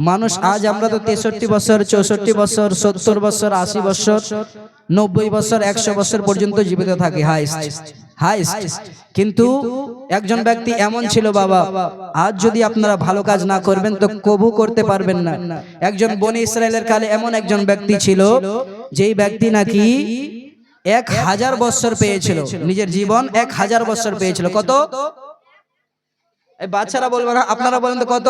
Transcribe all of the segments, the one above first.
মানুষ আজ আমরা তো 63 বছর 64 বছর 70 বছর 80 বছর 90 বছর 100 বছর পর্যন্ত জীবিত থাকি হাইস্ট। কিন্তু একজন ব্যক্তি এমন ছিল বাবা, আজ যদি আপনারা ভালো কাজ না করবেন তো কবু করতে পারবেন না। একজন বনি ইসরায়েলের কালে এমন একজন ব্যক্তি ছিল, যেই ব্যক্তি নাকি 1000 বছর পেয়েছিল, নিজের জীবন 1000 বছর পেয়েছিল। কত? এই বাচ্চারা বলবে না, আপনারা বলেন তো কত?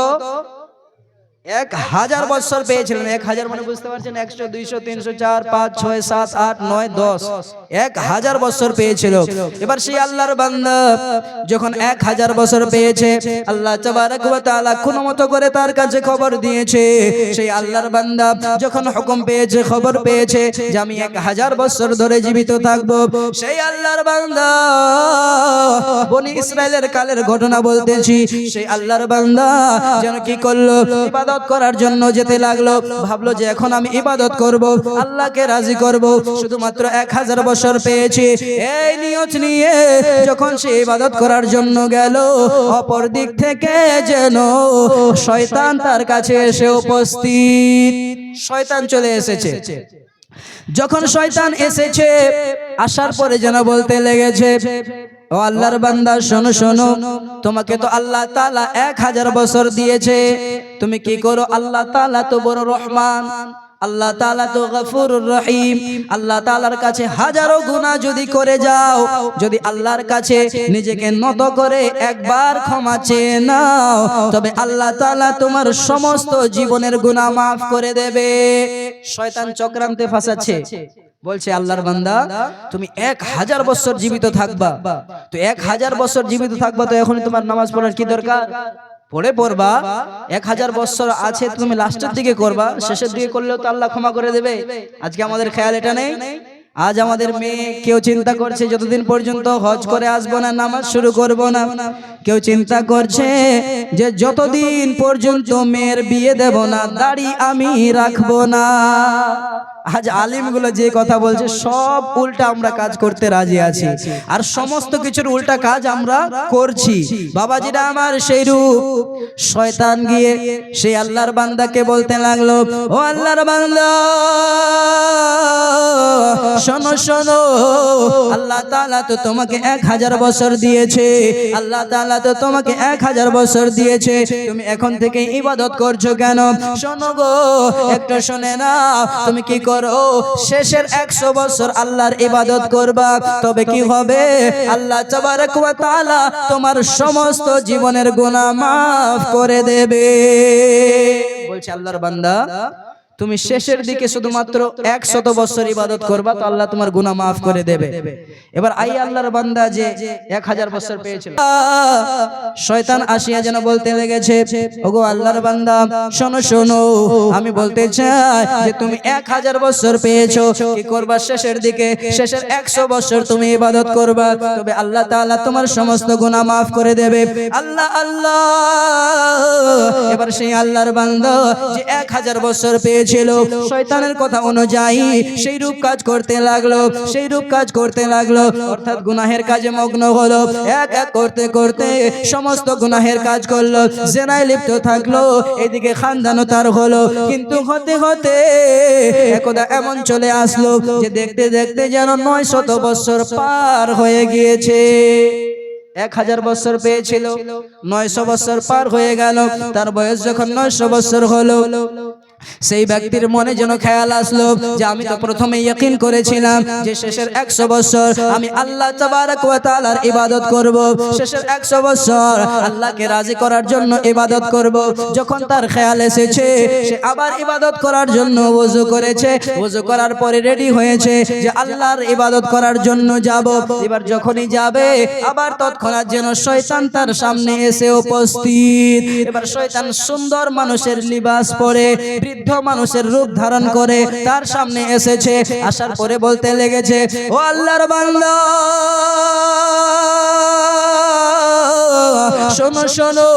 1000 বছর পেয়েছিলেন। 1000 মানে বুঝতে পারছেন, 100 200 300 4 5 6 7 8 9 10, 1000 বছর পেয়েছিল। এবার সেই আল্লাহর বান্দা যখন 1000 বছর পেয়েছে, আল্লাহ তাবারক ওয়া তাআলা কোনো মতো করে তার কাছে খবর দিয়েছে। সেই আল্লাহর বান্দা যখন হুকুম পেয়েছে, খবর পেয়েছে যে আমি 1000 বছর ধরে জীবিত থাকবো, সেই আল্লাহর বান্দা, বনি ইসরায়েলের কালের ঘটনা বলতেছি, সেই আল্লাহর বান্দা যেন কি করলো, ইবাদত করার জন্য যেতে লাগলো। ভাবলো যে এখন আমি ইবাদত করব, আল্লাহকে রাজি করব, শুধুমাত্র 1000 বছর পেয়েছি, এই নিয়ত নিয়ে যখন সে ইবাদত করার জন্য গেল, অপর দিক থেকে যেন শয়তান তার কাছে এসে উপস্থিত। শয়তান চলে এসেছে। যখন শয়তান এসেছে, আসার পরে যেন বলতে লেগেছে, ও আল্লাহর বান্দা শোনো শোনো, তোমাকে তো আল্লাহ তাআলা 1000 বছর দিয়েছে, তুমি কি করো? আল্লাহ তাআলা তো বড় রহমান, আল্লাহ তাআলা তো গফুরুর রহিম। আল্লাহ তাআলার কাছে হাজারো গুনাহ যদি করে যাও, যদি আল্লাহর কাছে নিজেকে নত করে একবার ক্ষমা চেয়ে নাও, তবে আল্লাহ তাআলা তোমার সমস্ত জীবনের গুনাহ মাফ করে দেবে। শয়তান চক্রান্তে ফাঁসাচ্ছে, বলছে আল্লাহর বান্দা তুমি 1000 বছর জীবিত থাকবা, তো 1000 বছর জীবিত থাকবা, তো এখনই তোমার নামাজ পড়ার কি দরকার? পড়বা। 1000 বছর আছে, তুমি লাস্টের দিকে করবা, শেষের দিকে করলেও তো আল্লাহ ক্ষমা করে দেবে। আজকে আমাদের খেয়াল এটা নেই। আজ আমাদের মেয়ে কেউ চিন্তা করছে যতদিন পর্যন্ত হজ করে আসবো না, নামাজ শুরু করব না। কেউ চিন্তা করছে যে যতদিন পর্যন্ত মেয়ের বিয়ে দেব না, দাড়ি আমি রাখবো না। আজ আলিমগুলো যে কথা বলছে সব উল্টা আমরা কাজ করতে রাজি আছি, আর সমস্ত কিছুর উল্টা কাজ আমরা করছি। বাবাজিরা আমার, সেই রূপ শয়তান গিয়ে সেই আল্লাহর বান্দাকে বলতে লাগলো, ও আল্লাহর বান্দা শোনো শোনো, আল্লাহ তাআলা তো তোমাকে 1000 বছর দিয়েছে, আল্লাহ তাআলা তো তোমাকে 1000 বছর দিয়েছে, তুমি এখন থেকে ইবাদত করছো কেন? শোনো গো, একটু শুনে নাও, তুমি কি করো? শেষের 100 বছর আল্লাহর ইবাদত করবা, তবে কি হবে? আল্লাহ তাবারক ওয়া তাআলা তোমার সমস্ত জীবনের গুনাহ মাফ করে দেবে। বলছে আল্লাহর বান্দা, তুমি শেষের দিকে শুধুমাত্র 100 বছর ইবাদত করবা, তো আল্লাহ তোমার গুনাহ মাফ করে দেবে। এবার আই আল্লাহর বান্দা যে 1000 বছর পেয়েছিল, শয়তান আসিয়া যেন বলতে লেগেছে, ওগো আল্লাহর বান্দা শোনো শোনো, আমি বলতে চাই যে তুমি 1000 বছর পেয়েছো, কি করবা? শেষের দিকে শেষের 100 বছর তুমি ইবাদত করবা, তবে আল্লাহ তাআলা তোমার সমস্ত গুনাহ মাফ করে দেবে। আল্লাহ আল্লাহ। এবার সেই আল্লাহর বান্দা যে 1000 বছর পেয়েছে, শয়তানের কথা অনুযায়ী সেই রূপ কাজ করতে লাগলো, অর্থাৎ গুনাহের কাজে মগ্ন হলো। এক এক করতে করতে সমস্ত গুনাহের কাজ করলো, জিনায় লিপ্ত থাকলো, এদিকে খানদানও তার হলো। কিন্তু হতে হতে একদা এমন চলে আসলো যে দেখতে দেখতে যেন 900 বছর পার হয়ে গিয়েছে। 1000 বছর পেয়েছিল, 900 বছর পার হয়ে গেল। তার বয়স যখন 900 বছর হলো, সেই ব্যক্তির মনে যেন খেয়াল আসলো যে আমি তো প্রথমে ইয়াকিন করেছিলাম যে শেষের 100 বছর আমি আল্লাহ তাবারক ওয়া তাআলার ইবাদত করব, শেষের 100 বছর আল্লাহকে রাজি করার জন্য ইবাদত করব। যখন তার খেয়াল এসেছে, সে আবার ইবাদত করার জন্য ওযু করেছে, ওযু করার পরে রেডি হয়েছে যে আল্লাহর ইবাদত করার জন্য যাব। এবার যখনই যাবে, আবার তৎক্ষণাৎ যেন শয়তান তার সামনে এসে উপস্থিত। এবার শয়তান সুন্দর মানুষের লিবাস পরে, বৃদ্ধ মানুষের রূপ ধারণ করে তার সামনে এসেছে। আসার পরে বলতে লেগেছে, ও আল্লাহর বান্দা শোনো শোনো,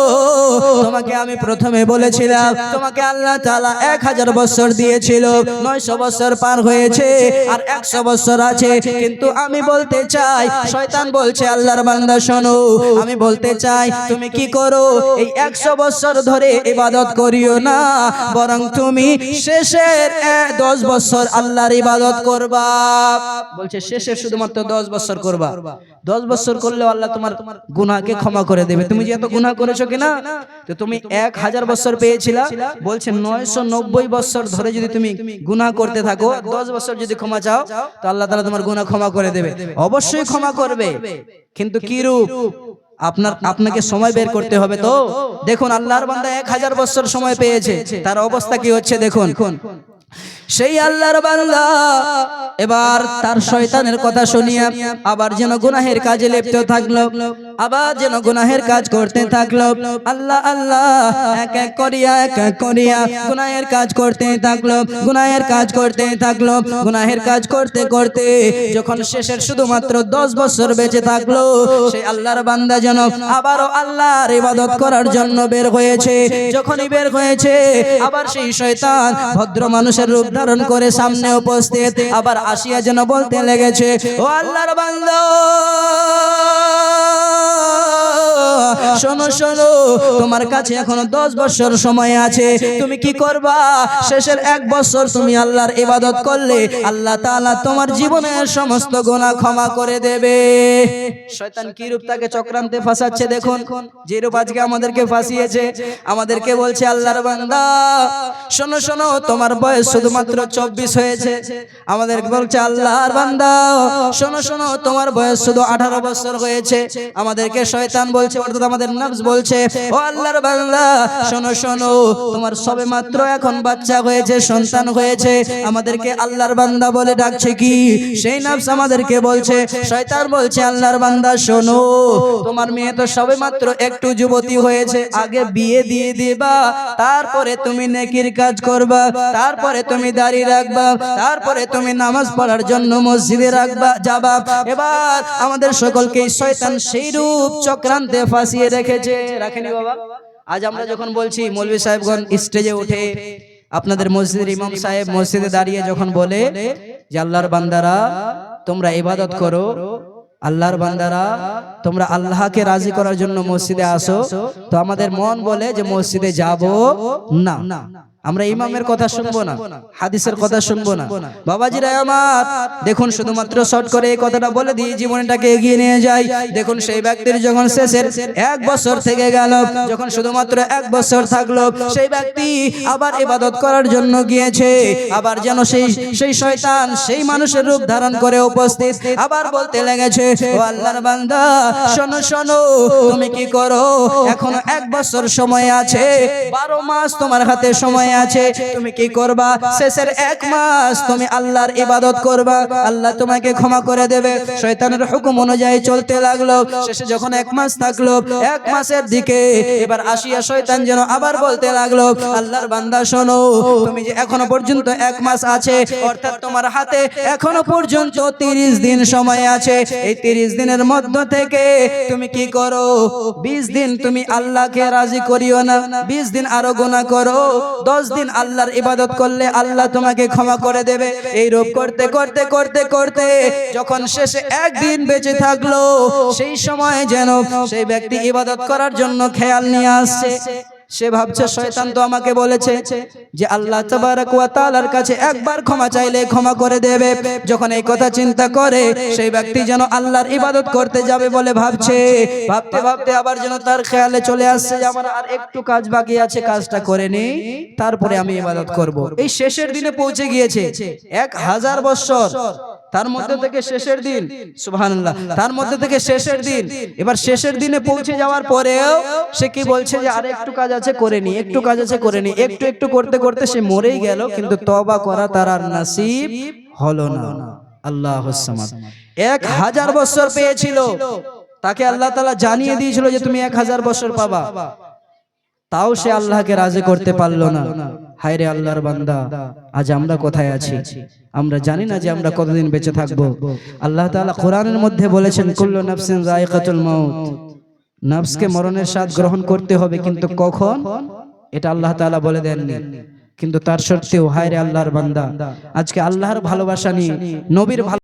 তোমাকে আমি প্রথমে বলেছিলাম তোমাকে আল্লাহ তাআলা 1000 বছর দিয়েছিল, 900 বছর পার হয়েছে আর 100 বছর আছে। কিন্তু আমি বলতে চাই, শয়তান বলছে আল্লাহর বান্দা শোনো, আমি বলতে চাই তুমি কি করো, এই 100 বছর ধরে ইবাদত করিও না, বরং তুমি শেষের 10 বছর আল্লাহর ইবাদত করবা। বলছে শেষের শুধুমাত্র 10 বছর করবা। 10 বছর করলেও আল্লাহ তোমার গুনাহকে ক্ষমা করে দেবে। তুমি যে এত গুনাহ করেছো কিনা, তো তুমি 1000 বছর পেয়েছিলা, বলছে 990 বছর ধরে যদি তুমি গুনাহ করতে থাকো, 10 বছর যদি ক্ষমা চাও, তো আল্লাহ তাআলা তোমার গুনাহ ক্ষমা করে দেবে। অবশ্যই ক্ষমা করবে, কিন্তু কি রূপ? আপনাকে সময় বের করতে হবে। তো দেখুন আল্লাহর বান্দা 1000 বছর সময় পেয়েছে, তার অবস্থা কি হচ্ছে দেখুন। সেই আল্লাহর বান্দা এবার তার শয়তানের কথা শুনিয়া আবার যেন গুনাহের কাজে লিপ্ত থাকলো, আবার যেন গুনাহের কাজ করতে থাকলো। আল্লাহ আল্লাহ এক এক করিয়া গুনাহের কাজ করতে থাকলো, গুনাহের কাজ করতে থাকলো, গুনাহের কাজ করতে করতে যখন শেষের শুধুমাত্র 10 বছর বেঁচে থাকলো, সেই আল্লাহর বান্দা যেন আবারও আল্লাহর ইবাদত করার জন্য বের হয়েছে। যখনই বের হয়েছে, আবার সেই শয়তান ভদ্র মানুষের রূপ ধারণ করে সামনে উপস্থিত, আবার আসিয়া যেন বলতে লেগেছে, ও আল্লাহর বান্দা শোনো শোনো, তোমার কাছে এখনো 10 বছর সময় আছে, তুমি কি করবা? শেষের 1 বছর তুমি আল্লাহর ইবাদত করলে আল্লাহ তাআলা তোমার জীবনের সমস্ত গুনাহ ক্ষমা করে দেবে। শয়তান কি রূপ তাকে চক্রান্তে ফাঁসাচ্ছে দেখুন, যে রূপ আজকে আমাদেরকে ফাঁসিয়েছে। আমাদেরকে বলছে আল্লাহর বান্দা শোনো শোনো, তোমার বয়স শুধুমাত্র 24 হয়েছে। আমাদেরকে বলছে আল্লাহর বান্দা শোনো শোনো, তোমার বয়স শুধু 18 বছর হয়েছে। আমাদেরকে শয়তান বলছে, অর্থাৎ আমাদের নফস বলছে, ও আল্লাহর বান্দা শোনো শোনো, তোমার সবে মাত্র এখন বাচ্চা হয়েছে, সন্তান হয়েছে। আমাদেরকে আল্লাহর বান্দা বলে ডাকছে কি? সেই নফস আমাদেরকে বলছে, শয়তান বলছে আল্লাহর বান্দা শোনো, তোমার মেয়ে তো সবে মাত্র একটু যুবতী হয়েছে, আগে বিয়ে দিয়ে দিবা, তারপরে তুমি নেকির কাজ করবা, তারপরে তুমি দাড়ি রাখবা, তারপরে তুমি নামাজ পড়ার জন্য মসজিদে যাবা। এবার আমাদের সকলকে শয়তান সেই রূপ চক্রান্তে ফাঁসিয়ে রেখেছে। রাখেনি বাবা? আজ আমরা যখন বলছি, মৌলভী সাহেবগণ স্টেজে উঠে, আপনাদের মসজিদের ইমাম সাহেব মসজিদে দাঁড়িয়ে যখন বলে যে আল্লাহর বান্দারা তোমরা ইবাদত করো, আল্লাহর বান্দারা তোমরা আল্লাহকে রাজি করার জন্য মসজিদে আসো, তো আমাদের মন বলে যে মসজিদে যাব না, আমরা ইমামের কথা শুনবো না, হাদিসের কথা শুনবো না। বাবাজিরা আমার দেখুন, শুধুমাত্র শর্ট করে এই কথাটা বলে দিয়ে জীবনটাকে এগিয়ে নিয়ে যাই। দেখুন সেই ব্যক্তির যখন শেষের 1 বছর থেকে গেল, যখন শুধুমাত্র 1 বছর থাকলো, সেই ব্যক্তি আবার ইবাদত করার জন্য গিয়েছে, আবার যেন সেই শয়তান সেই মানুষের রূপ ধারণ করে উপস্থিত, আবার বলতে লেগেছে, ও আল্লাহর বান্দা শোনো শোনো, তুমি কি করো, এখনো 1 বছর সময় আছে, 12 মাস তোমার হাতে সময় আছে, তুমি কি করবা? শেষের 1 মাস তুমি আল্লাহর ইবাদত করবা, আল্লাহ তোমাকে ক্ষমা করে দেবে। শয়তানের হুকুম অনুযায়ী চলতে লাগলো। শেষে যখন 1 মাস থাকলো, 1 মাসের দিকে এবার আসিয়া শয়তান যেন আবার বলতে লাগলো, আল্লাহর বান্দা শোনো, তুমি যে এখনো পর্যন্ত 1 মাস আছে, অর্থাৎ তোমার হাতে এখনো পর্যন্ত 30 দিন সময় আছে, এই 30 দিনের মধ্য থেকে তুমি কি করো? 20 দিন তুমি আল্লাহকে রাজি করিও না, 20 দিন আরো গুনাহ করো, 10 দিন আল্লাহর ইবাদত করলে আল্লাহ তোমাকে ক্ষমা করে দেবে। এই রূপ করতে করতে করতে করতে যখন শেষে 1 দিন বেঁচে থাকলো, সেই সময় যেন সেই ব্যক্তি ইবাদত করার জন্য খেয়াল নিয়ে আসছে। সে ভাবছে শয়তান তো আমাকে বলেছে যে আল্লাহ তাবারক ওয়া তাআলার কাছে একবার ক্ষমা চাইলে ক্ষমা করে দেবে। যখন এই কথা চিন্তা করে, সেই ব্যক্তি যেন আল্লাহর ইবাদত করতে যাবে বলে ভাবছে, ভাবতে ভাবতে আবার যেন তার খেয়ালে চলে আসছে যে আমার আর একটু কাজ বাকি আছে, কাজটা করে নেই, তারপরে আমি ইবাদত করব। এই শেষের দিনে পৌঁছে গিয়েছে, 1000 বছর, তার মধ্যে থেকে শেষের দিন, সুবহানাল্লাহ, তার মধ্যে থেকে শেষের দিন। এবার শেষের দিনে পৌঁছে যাওয়ার পরেও সে কি বলছে যে আর একটু কাজ আছে করে নি, একটু কাজ আছে করে নি, একটু একটু করতে করতে সে মরেই গেল, কিন্তু তওবা করা তার আর নসিব হলো না। আল্লাহুস সামাদ। 1000 বছর পেয়েছিল, তাকে আল্লাহ তাআলা জানিয়ে দিয়েছিল যে তুমি 1000 বছর পাবা, তাও সে আল্লাহকে রাজি করতে পারলো না। হায় রে আল্লাহর বান্দা, আজ আমরা কোথায় আছি? আমরা জানি না যে আমরা কতদিন বেঁচে থাকবো। আল্লাহ তাআলা কোরআনের মধ্যে বলেছেন, কুল্লু নাফসিন যায়িকাতুল মাউত, নফসকে মরণের স্বাদ গ্রহণ করতে হবে, কিন্তু কখন এটা আল্লাহ তাআলা বলে দেননি। কিন্তু তার সত্ত্বেও হায় রে আল্লাহর বান্দা, আজকে আল্লাহর ভালোবাসা নিয়ে, নবীর